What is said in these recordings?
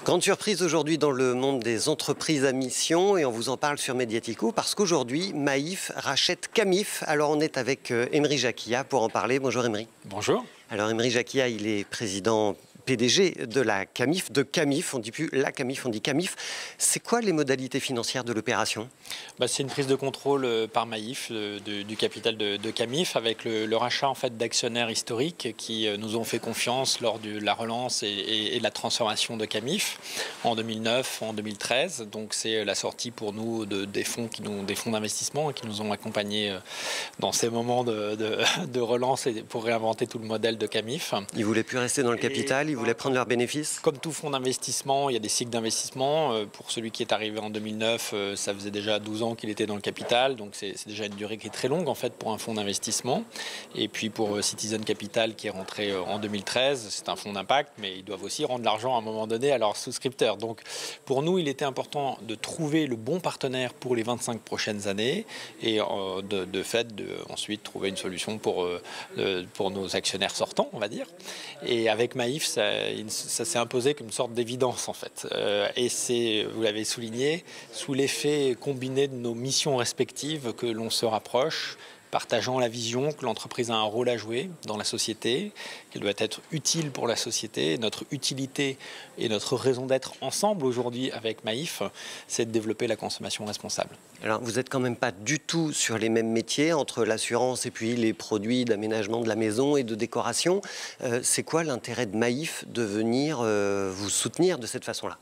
Grande surprise aujourd'hui dans le monde des entreprises à mission et on vous en parle sur Mediatico parce qu'aujourd'hui, Maïf rachète Camif. Alors on est avec Emery Jacquia pour en parler. Bonjour Emery. Bonjour. Alors Emery Jacquia, il est président PDG de la Camif, on ne dit plus la Camif, on dit Camif. C'est quoi les modalités financières de l'opération? C'est une prise de contrôle par Maïf du capital de Camif avec le rachat en fait, d'actionnaires historiques qui nous ont fait confiance lors de la relance et de la transformation de Camif en 2009, en 2013. Donc c'est la sortie pour nous des fonds d'investissement qui nous ont accompagnés dans ces moments de relance et pour réinventer tout le modèle de Camif. Ils ne voulaient plus rester dans le capital, ils voulaient prendre leurs bénéfices? Comme tout fonds d'investissement, il y a des cycles d'investissement. Pour celui qui est arrivé en 2009, ça faisait déjà 12 ans qu'il était dans le capital. Donc c'est déjà une durée qui est très longue en fait pour un fonds d'investissement. Et puis pour Citizen Capital qui est rentré en 2013, c'est un fonds d'impact, mais ils doivent aussi rendre l'argent à un moment donné à leurs souscripteurs. Donc pour nous, il était important de trouver le bon partenaire pour les 25 prochaines années et de fait ensuite trouver une solution pour nos actionnaires sortants, on va dire. Et avec Maïf, ça s'est imposé comme une sorte d'évidence en fait. Et c'est, vous l'avez souligné, sous l'effet combiné de nos missions respectives que l'on se rapproche, partageant la vision que l'entreprise a un rôle à jouer dans la société, qu'elle doit être utile pour la société. Notre utilité et notre raison d'être ensemble aujourd'hui avec Maïf, c'est de développer la consommation responsable. Alors vous n'êtes quand même pas du tout sur les mêmes métiers entre l'assurance et puis les produits d'aménagement de la maison et de décoration. C'est quoi l'intérêt de Maïf de venir vous soutenir de cette façon-là?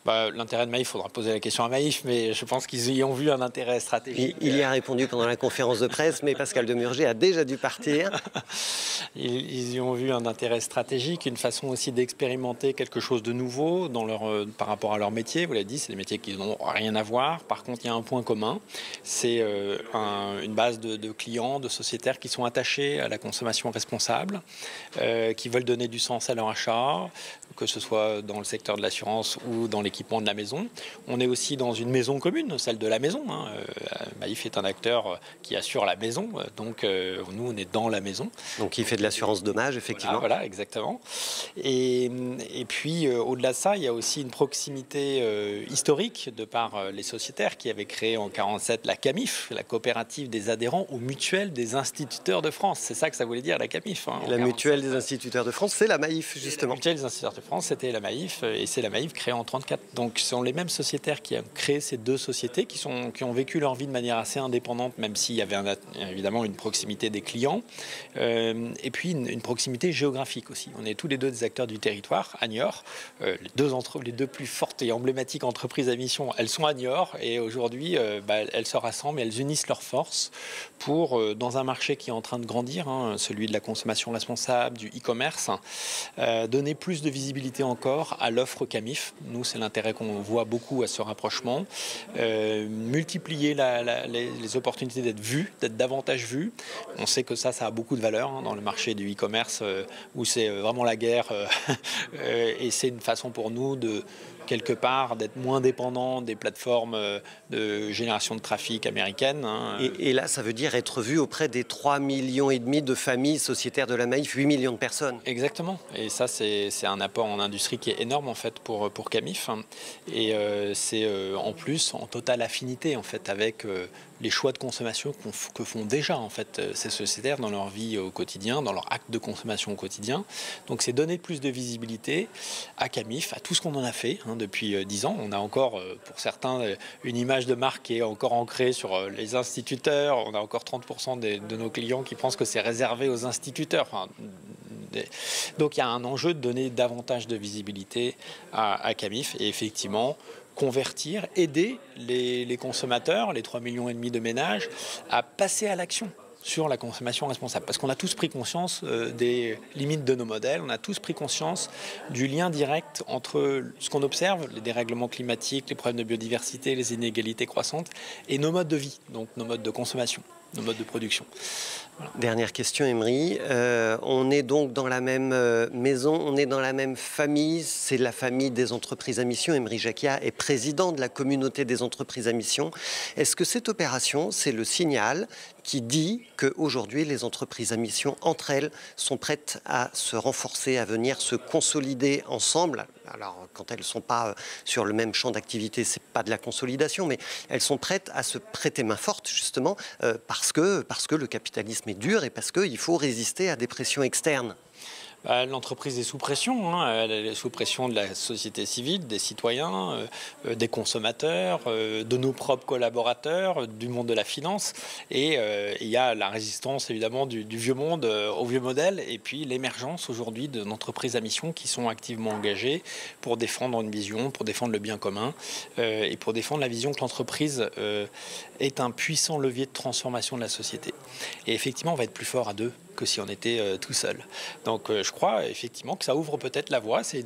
L'intérêt de Maïf, il faudra poser la question à Maïf, mais je pense qu'ils y ont vu un intérêt stratégique. Il y a répondu pendant la conférence de presse, mais Pascal Demurger a déjà dû partir. Ils y ont vu un intérêt stratégique, une façon aussi d'expérimenter quelque chose de nouveau par rapport à leur métier. Vous l'avez dit, c'est des métiers qui n'ont rien à voir. Par contre, il y a un point commun, c'est une base de clients, de sociétaires qui sont attachés à la consommation responsable, qui veulent donner du sens à leur achat, que ce soit dans le secteur de l'assurance ou dans l'équipement de la maison. On est aussi dans une maison commune, celle de la maison. Maïf est un acteur qui assure la maison, donc nous on est dans la maison. Donc il fait de l'assurance dommage, effectivement. Voilà, exactement. Et puis au-delà de ça, il y a aussi une proximité historique de par les sociétaires qui avaient créé en 1947 la Camif, la coopérative des adhérents aux mutuelles des instituteurs de France. C'est ça que ça voulait dire la Camif. La mutuelle des instituteurs de France, c'est la Maïf justement. La mutuelle des instituteurs de France, c'était la Maïf et c'est la Maïf créée en 1934. Donc ce sont les mêmes sociétaires qui ont créé ces deux sociétés qui ont vécu leur vie de manière assez indépendante, même s'il y avait évidemment une proximité des clients et puis une proximité géographique aussi. On est tous les deux des acteurs du territoire à Niort. Les deux plus fortes et emblématiques entreprises à mission, elles sont à Niort et aujourd'hui elles se rassemblent et elles unissent leurs forces pour, dans un marché qui est en train de grandir, celui de la consommation responsable, du e-commerce, donner plus de visibilité encore à l'offre Camif. Nous, c'est l'intérêt qu'on voit beaucoup à ce rapprochement. Multiplier les opportunités d'être vus, d'être davantage vus. On sait que ça a beaucoup de valeur dans le marché du e-commerce où c'est vraiment la guerre et c'est une façon pour nous de quelque part d'être moins dépendant des plateformes de génération de trafic américaines. Et là, ça veut dire être vu auprès des 3,5 millions de familles sociétaires de la Maïf, 8 millions de personnes. Exactement. Et ça, c'est un apport en industrie qui est énorme en fait pour Camif. Et c'est en plus en totale affinité en fait avec les choix de consommation que font déjà en fait ces sociétaires dans leur vie au quotidien, dans leur acte de consommation au quotidien. Donc c'est donner plus de visibilité à Camif, à tout ce qu'on en a fait depuis 10 ans. On a encore pour certains une image de marque qui est encore ancrée sur les instituteurs. On a encore 30% de nos clients qui pensent que c'est réservé aux instituteurs. Donc il y a un enjeu de donner davantage de visibilité à Camif et effectivement convertir, aider les consommateurs, les 3,5 millions de ménages, à passer à l'action sur la consommation responsable. Parce qu'on a tous pris conscience des limites de nos modèles, on a tous pris conscience du lien direct entre ce qu'on observe, les dérèglements climatiques, les problèmes de biodiversité, les inégalités croissantes, et nos modes de vie, donc nos modes de consommation, nos modes de production. Voilà. Dernière question, Emery. On est donc dans la même maison, on est dans la même famille, c'est la famille des entreprises à mission. Emery Jacquia est président de la communauté des entreprises à mission. Est-ce que cette opération, c'est le signal qui dit qu'aujourd'hui, les entreprises à mission, entre elles, sont prêtes à se renforcer, à venir se consolider ensemble. Alors, quand elles ne sont pas sur le même champ d'activité, ce n'est pas de la consolidation, mais elles sont prêtes à se prêter main forte, justement, parce que le capitalisme est dur et parce qu'il faut résister à des pressions externes. L'entreprise est sous pression, elle est sous pression de la société civile, des citoyens, des consommateurs, de nos propres collaborateurs, du monde de la finance. Et il y a la résistance évidemment du vieux monde au vieux modèle et puis l'émergence aujourd'hui d'entreprises à mission qui sont activement engagées pour défendre une vision, pour défendre le bien commun et pour défendre la vision que l'entreprise est un puissant levier de transformation de la société. Et effectivement, on va être plus fort à deux que si on était tout seul. Donc je crois effectivement que ça ouvre peut-être la voie. C'est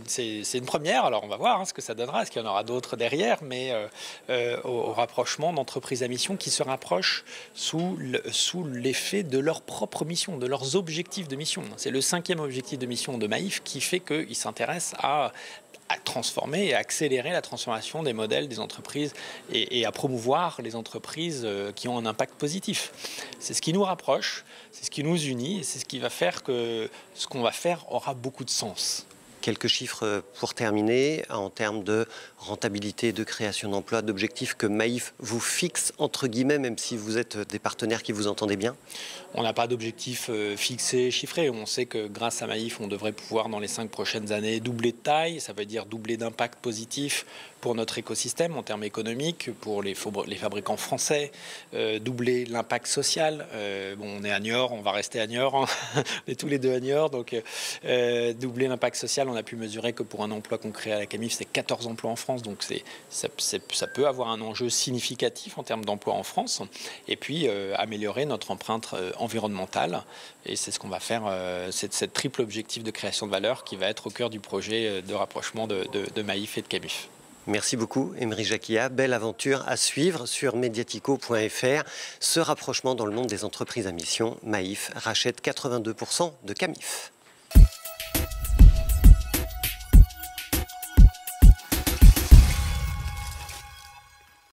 une première, alors on va voir ce que ça donnera, est-ce qu'il y en aura d'autres derrière, mais au rapprochement d'entreprises à mission qui se rapprochent sous l'effet de leur propre mission, de leurs objectifs de mission. C'est le 5e objectif de mission de Maïf qui fait qu'ils s'intéressent à transformer et accélérer la transformation des modèles des entreprises et à promouvoir les entreprises qui ont un impact positif. C'est ce qui nous rapproche, c'est ce qui nous unit et c'est ce qui va faire que ce qu'on va faire aura beaucoup de sens. Quelques chiffres pour terminer, en termes de rentabilité, de création d'emplois, d'objectifs que Maïf vous fixe, entre guillemets, même si vous êtes des partenaires qui vous entendez bien? On n'a pas d'objectif fixé, chiffré. On sait que grâce à Maïf, on devrait pouvoir dans les 5 prochaines années doubler de taille. Ça veut dire doubler d'impact positif pour notre écosystème en termes économiques, pour les fabricants français, doubler l'impact social. On est à Niort, on va rester à Niort, on est tous les deux à Niort, donc doubler l'impact social, on a pu mesurer que pour un emploi qu'on crée à la Camif, c'est 14 emplois en France, donc ça peut avoir un enjeu significatif en termes d'emplois en France, et puis améliorer notre empreinte environnementale, et c'est ce qu'on va faire, c'est cette triple objectif de création de valeur qui va être au cœur du projet de rapprochement de Maïf et de Camif. Merci beaucoup, Emery Jacquia. Belle aventure à suivre sur mediatico.fr. Ce rapprochement dans le monde des entreprises à mission, Maïf rachète 82% de Camif.